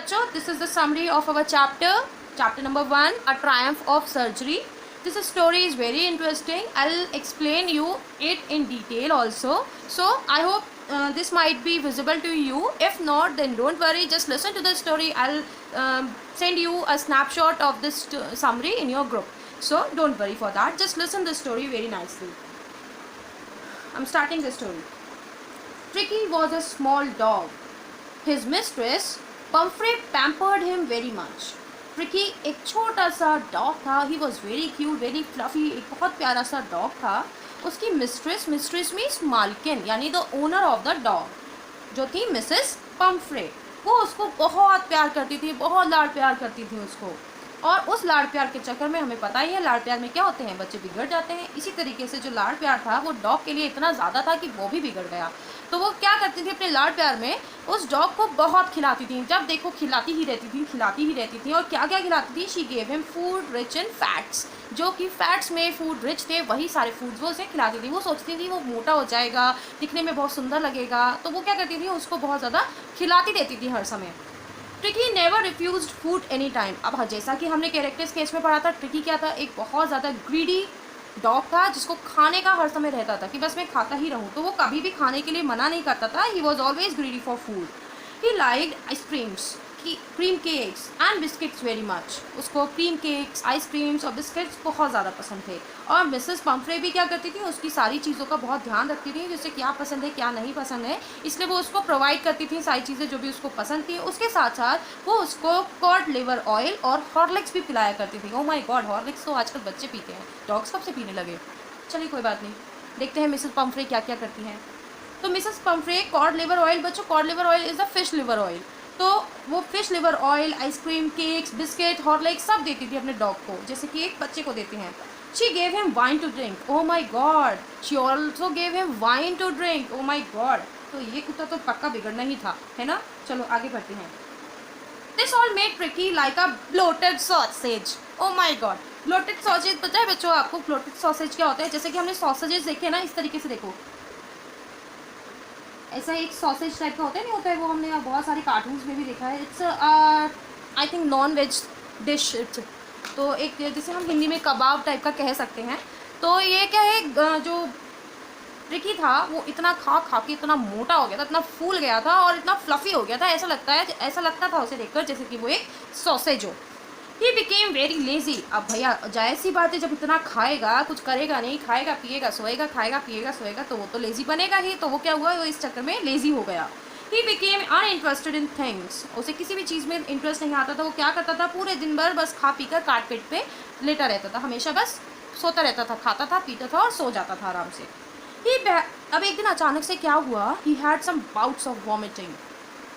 बच्चों, this is the summary of our chapter number 1, a Triumph of surgery. This story is very interesting. I'll explain you it in detail also. So I hope this might be visible to you. If not, then don't worry. Just listen to the story. I'll send you a snapshot of this summary in your group. So don't worry for that. Just listen the story very nicely. I'm starting the story. Tricky was a small dog. His mistress, Pumphrey, pampered him very much. Tricky एक छोटा सा dog था. He was very cute, very fluffy, एक बहुत प्यारा सा dog था. उसकी मिस्ट्रेस मीन्स मालकिन, यानी the owner of the dog, जो थी मिसेस पम्फ्रे, वो उसको बहुत प्यार करती थी, बहुत लाड़ प्यार करती थी उसको. और उस लाड़ प्यार के चक्कर में हमें पता ही है लाड़ प्यार में क्या होते हैं, बच्चे बिगड़ जाते हैं. इसी तरीके से जो लाड़ प्यार था वो डॉग के लिए इतना ज़्यादा था कि वो भी बिगड़ गया. तो वो क्या करती थी, अपने लाड़ प्यार में उस डॉग को बहुत खिलाती थी. जब देखो खिलाती ही रहती थी. और क्या क्या खिलाती थी? She gave him food rich in fats. जो कि फैट्स में फूड रिच थे, वही सारे फूड्स वो उसे खिलाती थी. वो सोचती थी वो मोटा हो जाएगा, दिखने में बहुत सुंदर लगेगा, तो वो क्या करती थी, उसको बहुत ज़्यादा खिलाती देती थी हर समय. Tricky never refused food any time. अब जैसा कि हमने कैरेक्टर स्केच में पढ़ा था, ट्रिकी क्या था, एक बहुत ज़्यादा ग्रीडी डॉग था, जिसको खाने का हर समय रहता था कि बस मैं खाता ही रहूं. तो वो कभी भी खाने के लिए मना नहीं करता था. He was always greedy for food. He liked ice creams, cream cakes and biscuits very much. उसको क्रीम केक्स, आइसक्रीम्स और बिस्किट्स बहुत ज़्यादा पसंद थे. और मिसेस पम्फ्रे भी क्या करती थी, उसकी सारी चीज़ों का बहुत ध्यान रखती थी, जैसे क्या पसंद है क्या नहीं पसंद है. इसलिए वो उसको प्रोवाइड करती थी सारी चीज़ें जो भी उसको पसंद थी. उसके साथ साथ वो उसको कॉड लिवर ऑयल और हॉर्लिक्स भी पिलाया करती थी. ओह माय गॉड, हॉर्लिक्स तो आजकल बच्चे पीते हैं, डॉग्स कब से पीने लगे. चलिए कोई बात नहीं, देखते हैं मिसेस पम्फ्रे क्या क्या करती हैं. तो Mrs Pumphrey cod liver oil, बच्चों cod liver oil is the fish liver oil. तो वो fish liver oil, ice cream, cakes, biscuit, Horlicks सब देती थी अपने डॉग को, जैसे कि एक बच्चे को देते हैं. She gave him wine to drink. Oh my God, she also gave him wine to drink. Oh my God, तो ये कुत्ता तो पक्का बिगड़ना ही था, है ना. चलो आगे बढ़ते हैं. This all made tricky like a bloated sausage. Oh my God, bloated sausage पता है बच्चों आपको ब्लोटेड सॉसेज क्या होता है? जैसे कि हमने सॉसेजेस देखे हैं ना, इस तरीके से देखो, ऐसा एक सॉसेज टाइप का होता है, नहीं होता है, वो हमने बहुत सारे कार्टून्स में भी देखा है. It's I think non veg dish. तो एक जिसे हम हिंदी में कबाब टाइप का कह सकते हैं. तो ये क्या है, जो ट्रिकी था वो इतना खा के इतना मोटा हो गया था, इतना फूल गया था और इतना फ्लफी हो गया था, ऐसा लगता था उसे देखकर जैसे कि वो एक सॉसेज हो. He became very lazy. अब भैया जाहिर सी बात है, जब इतना खाएगा कुछ करेगा नहीं, खाएगा पिएगा सोएगा, खाएगा पिएगा सोएगा, तो वो तो लेजी बनेगा ही. तो वो क्या हुआ, वो इस चक्कर में लेजी हो गया. He became uninterested in things. उसे किसी भी चीज़ में इंटरेस्ट नहीं आता था. वो क्या करता था, पूरे दिन भर बस खा पी कर काट पीट पे लेटा रहता था, हमेशा बस सोता रहता था, खाता था पीता था और सो जाता था आराम से. अब एक दिन अचानक से क्या हुआ, he had some bouts of vomiting.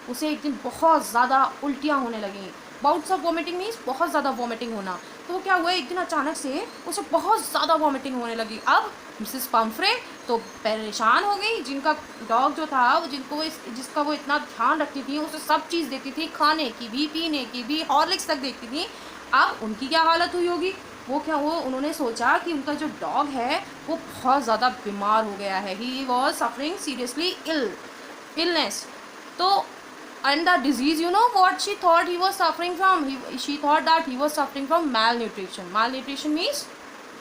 उसे एक दिन बहुत ज़्यादा उल्टियाँ होने लगीं. बाउट्स ऑफ वॉमिटिंग मीन्स बहुत ज़्यादा वॉमिटिंग होना. तो क्या हुआ, एक दिन अचानक से उसे बहुत ज़्यादा वॉमिटिंग होने लगी. अब मिसेस पम्फ्रे तो परेशान हो गई. जिनका डॉग जो था, वो जिसका वो इतना ध्यान रखती थी, उसे सब चीज़ देती थी, खाने की भी, पीने की भी, हॉर्लिक्स तक देखती थी. अब उनकी क्या हालत हुई होगी. उन्होंने सोचा कि उनका जो डॉग है वो बहुत ज़्यादा बीमार हो गया है. He was suffering seriously illness. तो and the disease, you know what she thought he was suffering from? She thought that he was suffering from malnutrition. Malnutrition means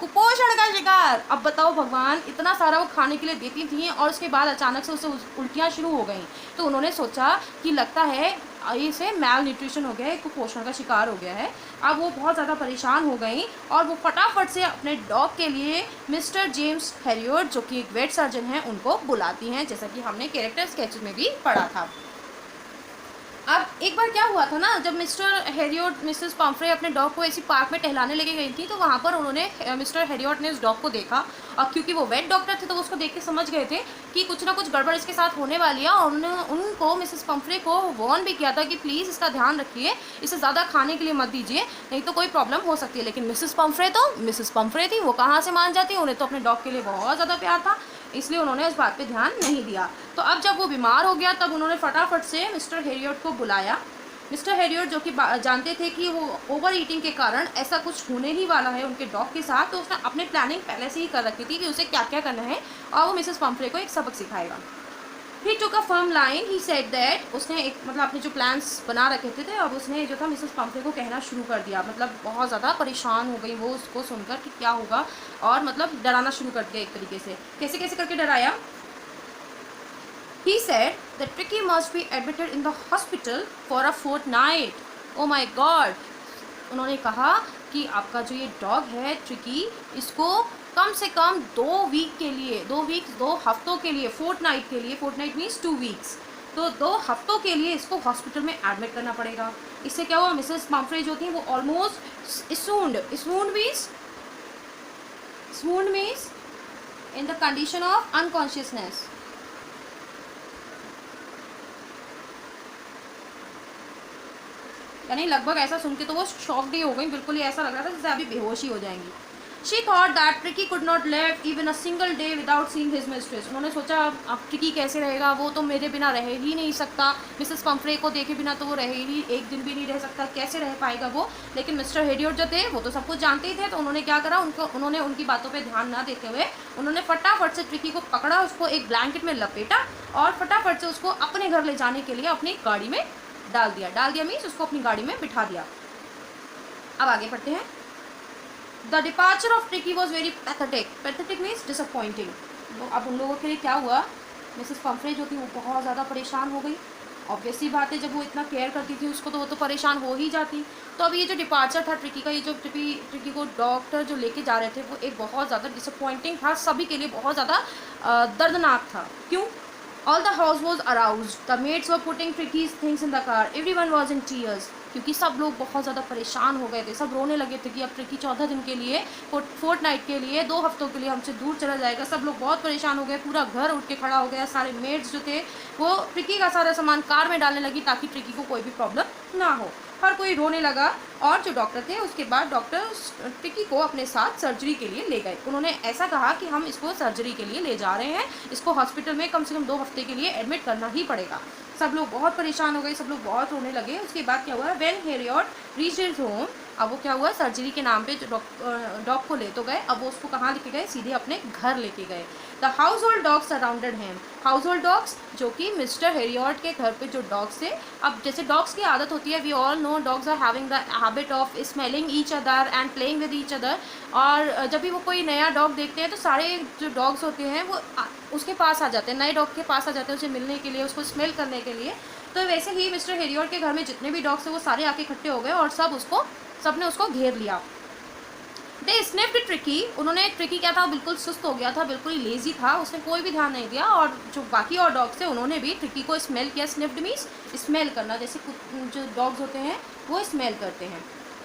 कुपोषण का शिकार. अब बताओ भगवान, इतना सारा वो खाने के लिए देती थी और उसके बाद अचानक से उसे उल्टियाँ शुरू हो गई. तो उन्होंने सोचा कि लगता है इसे मैल न्यूट्रिशन हो गया है, कुपोषण का शिकार हो गया है. अब वो बहुत ज़्यादा परेशान हो गई और वो फटाफट से अपने डॉग के लिए मिस्टर जेम्स हैरियट, जो कि एक वेट सर्जन हैं, उनको बुलाती हैं, जैसा कि हमने कैरेक्टर स्केच में भी पढ़ा था. अब एक बार क्या हुआ था ना, जब मिस्टर हैरियट मिसेस पम्फ्रे अपने डॉग को ऐसी पार्क में टहलाने लेके गई थी, तो वहाँ पर उन्होंने मिस्टर हैरियट ने उस डॉग को देखा. और क्योंकि वो वेट डॉक्टर थे तो वो उसको देख के समझ गए थे कि कुछ ना कुछ गड़बड़ इसके साथ होने वाली है. और उनको मिसेस पम्फ्रे को वार्न भी किया था कि प्लीज़ इसका ध्यान रखिए, इसे ज़्यादा खाने के लिए मत दीजिए, नहीं तो कोई प्रॉब्लम हो सकती है. लेकिन मिसेस पम्फ्रे थी, वो कहाँ से मान जाती. उन्हें तो अपने डॉग के लिए बहुत ज़्यादा प्यार था, इसलिए उन्होंने इस बात पे ध्यान नहीं दिया. तो अब जब वो बीमार हो गया, तब उन्होंने फटाफट से मिस्टर हैरियट को बुलाया. मिस्टर हैरियट जो कि जानते थे कि वो ओवर ईटिंग के कारण ऐसा कुछ होने ही वाला है उनके डॉग के साथ, तो उसने अपनी प्लानिंग पहले से ही कर रखी थी कि उसे क्या क्या करना है और वो मिसेस पम्फ्रे को एक सबक सिखाएगा. He took a firm line, he said that, उसने एक मतलब अपने जो प्लान्स बना रखे थे अब उसने जो था मिसेस पम्फ्रे को कहना शुरू कर दिया, मतलब बहुत ज़्यादा परेशान हो गई वो उसको सुनकर कि क्या होगा, और मतलब डराना शुरू कर दिया एक तरीके से। कैसे कैसे करके डराया? He said that Tricky must be admitted in the hospital for a fortnight. Oh my God! उन्होंने कहा कि आपका जो ये डॉग है ट्रिकी, इसको कम से कम 2 वीक के लिए, 2 वीक्स 2 हफ्तों के लिए, फोर्टनाइट के लिए, फोर्टनाइट मीन्स 2 वीक्स, तो 2 हफ्तों के लिए इसको हॉस्पिटल में एडमिट करना पड़ेगा। इससे क्या हुआ, मिसेस पम्फ्रे जो थी वो almost swooned means in the condition of unconsciousness. यानी लगभग ऐसा सुन के तो वो शॉक्ड ही हो गई, बिल्कुल ही ऐसा लग रहा था जैसे अभी बेहोश ही हो जाएंगी। She thought that tricky could not live even a single day without seeing his mistress. उन्होंने सोचा अब ट्रिकी कैसे रहेगा, वो तो मेरे बिना रह ही नहीं सकता, मिसेस पम्फ्रे को देखे बिना तो वो रहे ही एक दिन भी नहीं रह सकता, कैसे रह पाएगा वो। लेकिन मिस्टर हेडियोट जो थे वो तो सब कुछ जानते ही थे, तो उन्होंने क्या करा, उन्होंने उनकी बातों पर ध्यान ना देते हुए उन्होंने फटाफट से ट्रिकी को पकड़ा, उसको एक ब्लैंकेट में लपेटा और फटाफट से उसको अपने घर ले जाने के लिए अपनी गाड़ी में डाल दिया मीन्स उसको अपनी गाड़ी में बिठा दिया। अब आगे पढ़ते हैं। The departure of tricky was very pathetic means disappointing. अब उन लोगों के लिए क्या हुआ, मिसेस पम्फ्रे जो थी वो बहुत ज़्यादा परेशान हो गई। ऑब्वियसली बात है, जब वो इतना केयर करती थी उसको तो वो तो परेशान हो ही जाती। तो अब ये जो डिपार्चर था ट्रिकी का, ये जो ट्रिकी को डॉक्टर जो लेके जा रहे थे वो एक बहुत ज़्यादा डिसअपॉइंटिंग था, सभी के लिए बहुत ज़्यादा दर्दनाक था। क्यों? All the house was aroused. The maids were putting Tricky's things in the car. Everyone was in tears. क्योंकि सब लोग बहुत ज़्यादा परेशान हो गए थे, सब रोने लगे थे कि अब ट्रिकी 14 दिन के लिए, फोर्टनाइट के लिए, 2 हफ्तों के लिए हमसे दूर चला जाएगा। सब लोग बहुत परेशान हो गए, पूरा घर उठ के खड़ा हो गया। सारे मेड्स जो थे वो ट्रिकी का सारा सामान कार में डालने लगी ताकि ट्रिकी को कोई भी प्रॉब्लम ना हो। हर कोई रोने लगा और जो डॉक्टर थे उसके बाद डॉक्टर ट्रिकी को अपने साथ सर्जरी के लिए ले गए। उन्होंने ऐसा कहा कि हम इसको सर्जरी के लिए ले जा रहे हैं, इसको हॉस्पिटल में कम से कम 2 हफ्ते के लिए एडमिट करना ही पड़ेगा। सब लोग बहुत परेशान हो गए, सब लोग बहुत रोने लगे। उसके बाद क्या हुआ, when Harriet reached his home, अब वो क्या हुआ, सर्जरी के नाम पे जो डॉग को ले तो गए, अब वो उसको कहाँ लेके गए, सीधे अपने घर लेके गए। The house hold dogs surrounded him. House hold dogs जो कि मिस्टर हेरियट के घर पे जो डॉग्स थे, अब जैसे डॉग्स की आदत होती है, we all know dogs are having the habit of smelling each other and playing with each other. और जब भी वो कोई नया डॉग देखते हैं तो सारे जो डॉग्स होते हैं वो उसके पास आ जाते हैं, नए डॉग के पास आ जाते हैं उसे मिलने के लिए, उसको स्मेल करने के लिए। तो वैसे ही मिस्टर हेरियट के घर में जितने भी डॉग्स थे वो सारे आके इकट्ठे हो गए और सबने उसको घेर लिया। दे स्निफ्ड ट्रिकी। उन्होंने, ट्रिकी क्या था, बिल्कुल सुस्त हो गया था, बिल्कुल ही लेजी था, उसने कोई भी ध्यान नहीं दिया। और जो बाकी और डॉग्स थे उन्होंने भी ट्रिकी को स्मेल किया। स्निफ्ड मीन्स स्मेल करना, जैसे जो डॉग्स होते हैं वो स्मेल करते हैं।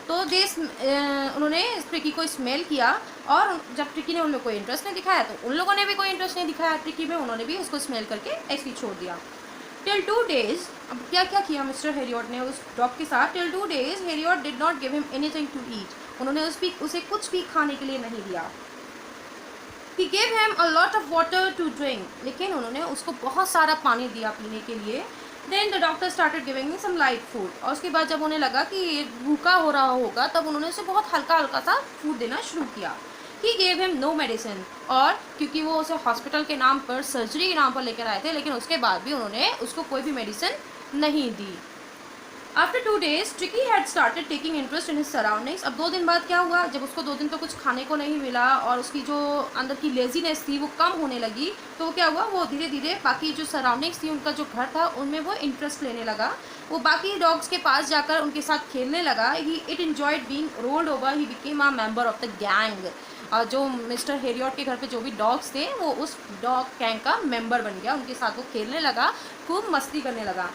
तो उन्होंने ट्रिकी को स्मेल किया और जब ट्रिकी ने उनमें कोई इंटरेस्ट नहीं दिखाया तो उन लोगों ने भी कोई इंटरेस्ट नहीं दिखाया ट्रिकी में, उन्होंने भी उसको स्मेल करके ऐसे ही छोड़ दिया। टिल 2 days, अब क्या क्या किया मिस्टर हेरियट ने उस डॉग के साथ। Till 2 days Herriot did not give him anything to eat. उन्होंने उसे कुछ भी खाने के लिए नहीं दिया। He gave him a lot of water to drink, लेकिन उन्होंने उसको बहुत सारा पानी दिया पीने के लिए। Then the doctor started giving him some light food. और उसके बाद जब उन्हें लगा कि ये भूखा हो रहा होगा तब उन्होंने उसे बहुत हल्का हल्का सा फूड देना शुरू किया। He gave him no medicine, और क्योंकि वो उसे हॉस्पिटल के नाम पर, सर्जरी के नाम पर लेकर आए थे, लेकिन उसके बाद भी उन्होंने उसको कोई भी मेडिसिन नहीं दी। After 2 days Tricki had started taking interest in his surroundings. अब 2 दिन बाद क्या हुआ, जब उसको 2 दिन तो कुछ खाने को नहीं मिला और उसकी जो अंदर की लेजीनेस थी वो कम होने लगी, तो क्या हुआ, वो धीरे धीरे बाकी जो सराउंडिंग्स थी, उनका जो घर था, उनमें वो इंटरेस्ट लेने लगा। वो बाकी डॉग्स के पास जाकर उनके साथ खेलने लगा। It enjoyed being rolled over, he became a member of the gang. और जो मिस्टर हेरियट के घर पे जो भी डॉग्स थे वो उस डॉग गैंग का मेंबर बन गया, उनके साथ वो खेलने लगा, खूब मस्ती करने लगा।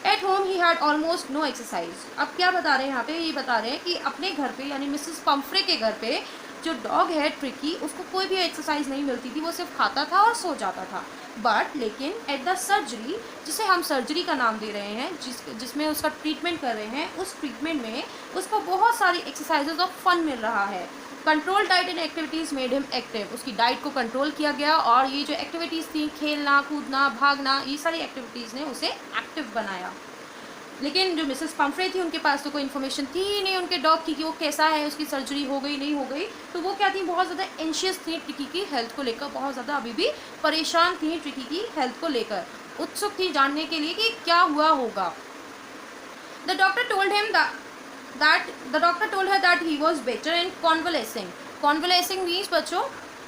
At home he had almost no exercise. अब क्या बता रहे हैं यहाँ पे, ये बता रहे हैं कि अपने घर पे यानी मिसेस पम्फ्रे के घर पे जो डॉग है ट्रिकी, उसको कोई भी एक्सरसाइज नहीं मिलती थी, वो सिर्फ खाता था और सो जाता था। बट लेकिन एट द सर्जरी, जिसे हम सर्जरी का नाम दे रहे हैं, जिसमें उसका ट्रीटमेंट कर रहे हैं, उस ट्रीटमेंट में उसको बहुत सारी एक्सरसाइजेज और फन मिल रहा है। Control diet and activities made him active. उसकी डाइट को कंट्रोल किया गया और ये जो एक्टिविटीज़ थी, खेलना कूदना भागना, ये सारी एक्टिविटीज़ ने उसे एक्टिव बनाया। लेकिन जो मिसेस पम्फ्रे थी उनके पास तो कोई इन्फॉर्मेशन थी ही नहीं उनके डॉग की कि वो कैसा है, उसकी सर्जरी हो गई नहीं हो गई। तो वो क्या थी, बहुत ज़्यादा एंशियस थी ट्रिकी की हेल्थ को लेकर, बहुत ज़्यादा अभी भी परेशान थी ट्रिकी की हेल्थ को लेकर। उत्सुक थी जानने के लिए कि क्या हुआ होगा। The doctor told him the doctor told her that he was better in convalescing. Convalescing means बच्चों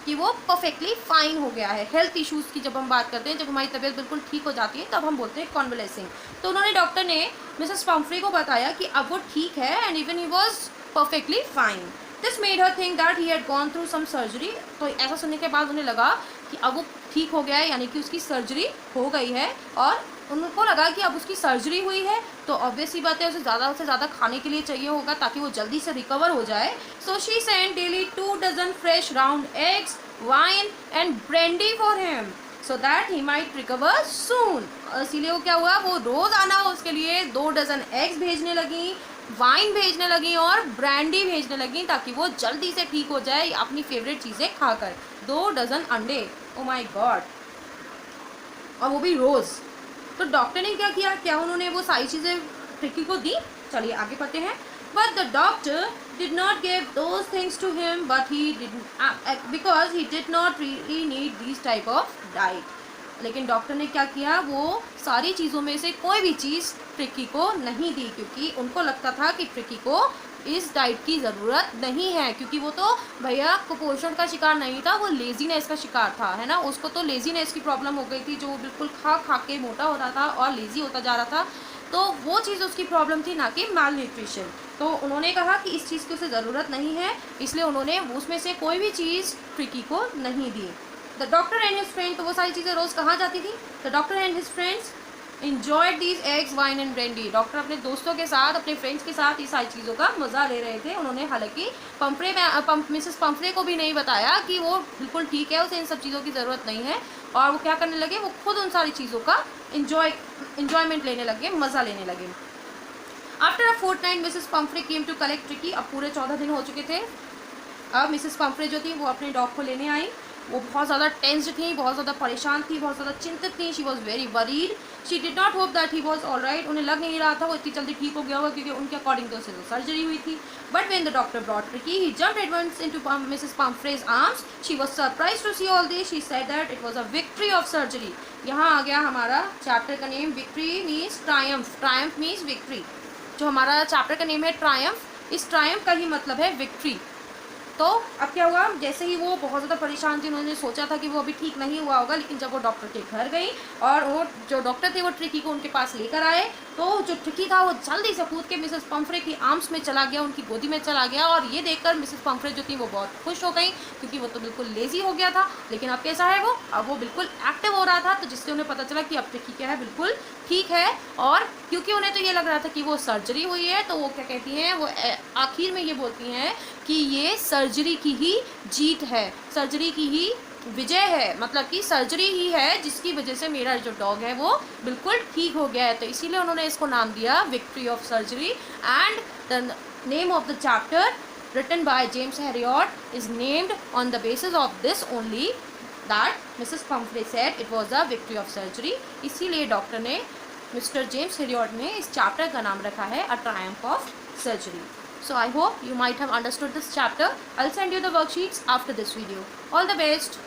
कि वो परफेक्टली फाइन हो गया है। हेल्थ इश्यूज़ की जब हम बात करते हैं, जब हमारी तबीयत बिल्कुल ठीक हो जाती है, तब हम बोलते हैं कॉन्वलेसिंग। तो उन्होंने डॉक्टर ने मिसेस पम्फ्रे को बताया कि अब वो ठीक है and even he was perfectly fine. This made her think that he had gone through some surgery. तो ऐसा सुनने के बाद उन्हें लगा कि अब वो ठीक हो गया है, यानी कि उसकी सर्जरी हो गई है, और उनको लगा कि अब उसकी सर्जरी हुई है तो ऑब्वियस ही बात है उसे ज़्यादा से ज़्यादा खाने के लिए चाहिए होगा ताकि वो जल्दी से रिकवर हो जाए। So she sent daily 2 dozen fresh round eggs, wine and brandy for him so that he might recover soon. इसीलिए वो क्या हुआ, वो रोज़ाना उसके लिए 2 डज़न एग्स भेजने लगी, वाइन भेजने लगी और ब्रांडी भेजने लगी ताकि वो जल्दी से ठीक हो जाए अपनी फेवरेट चीज़ें खाकर। 2 डज़न अंडे, ओ माय गॉड, और वो भी रोज़। तो डॉक्टर ने क्या किया, क्या उन्होंने वो सारी चीज़ें ट्रिकी को दी? चलिए आगे पढ़ते हैं। But the doctor did not give those things to him but he did because he did not really need this type of diet. लेकिन डॉक्टर ने क्या किया, वो सारी चीज़ों में से कोई भी चीज़ ट्रिकी को नहीं दी क्योंकि उनको लगता था कि ट्रिकी को इस डाइट की ज़रूरत नहीं है, क्योंकि वो तो भैया कुपोषण का शिकार नहीं था, वो लेजीनेस का शिकार था, है ना। उसको तो लेजीनेस की प्रॉब्लम हो गई थी, जो बिल्कुल खा खा के मोटा हो रहा था और लेज़ी होता जा रहा था। तो वो चीज़ उसकी प्रॉब्लम थी, ना कि माल न्यूट्रिशन। तो उन्होंने कहा कि इस चीज़ की उसे ज़रूरत नहीं है, इसलिए उन्होंने उसमें से कोई भी चीज़ ट्रिकी को नहीं दी। The doctor and his friend, तो वो सारी चीज़ें रोज़ कहाँ जाती थी? The doctor and his friends enjoyed these eggs, wine and brandy। Doctor अपने दोस्तों के साथ, अपने फ्रेंड्स के साथ इस सारी चीज़ों का मज़ा ले रहे थे। उन्होंने हालांकि मिसेस पम्फ्रे को भी नहीं बताया कि वो बिल्कुल ठीक है, उसे इन सब चीज़ों की ज़रूरत नहीं है, और वो क्या करने लगे, वो खुद उन सारी चीज़ों का इंजॉयमेंट लेने लगे, मज़ा लेने लगे। After a fortnight Mrs Pumphrey came to collect Tricki. अब पूरे 14 दिन हो चुके थे। अब मिसेस पम्फ्रे जो थी वो अपने डॉग को लेने आई। वो बहुत ज़्यादा टेंस्ड थी, बहुत ज़्यादा परेशान थी, बहुत ज़्यादा चिंतित थी। She was very worried. She did not hope that he was all right. उन्हें लग नहीं रहा था वो इतनी जल्दी ठीक हो गया होगा, क्योंकि उनके अकॉर्डिंग तो उसे सर्जरी हुई थी। But when the doctor brought Tricki he jumped at once into Mrs Pumphrey's arms. She was surprised to see all this. She said that it was a victory of surgery. यहाँ आ गया हमारा chapter का name. Victory means triumph, triumph means victory. जो हमारा chapter का name है Triumph, इस ट्रायम्फ का ही मतलब है विक्ट्री। तो अब क्या हुआ, जैसे ही वो बहुत ज़्यादा परेशान थी, उन्होंने सोचा था कि वो अभी ठीक नहीं हुआ होगा, लेकिन जब वो डॉक्टर के घर गई और वो जो डॉक्टर थे वो ट्रिकी को उनके पास लेकर आए, तो जो ट्रिकी था वो जल्दी से कूद के मिसेस पम्फ्रे की आर्म्स में चला गया, उनकी गोदी में चला गया। और ये देखकर मिसेस पम्फ्रे जो थी वो बहुत खुश हो गई, क्योंकि वो तो बिल्कुल लेज़ी हो गया था, लेकिन अब कैसा है वो, अब वो बिल्कुल एक्टिव हो रहा था। तो जिससे उन्हें पता चला कि अब ट्रिकी क्या है, बिल्कुल ठीक है। और क्योंकि उन्हें तो ये लग रहा था कि वो सर्जरी हुई है, तो वो क्या कहती हैं, वो आखिर में ये बोलती हैं कि ये सर्जरी की ही जीत है, सर्जरी की ही विजय है, मतलब कि सर्जरी ही है जिसकी वजह से मेरा जो डॉग है वो बिल्कुल ठीक हो गया है। तो इसीलिए उन्होंने इसको नाम दिया victory of surgery. And the name of the chapter written by James Herriot is named on the basis of this only, that Mrs. Pumphrey said it was a victory of surgery। इसीलिए doctor ने, mister James Harriet ने इस chapter का नाम रखा है A Triumph of Surgery। So I hope you might have understood this chapter. I'll send you the worksheets after this video. All the best.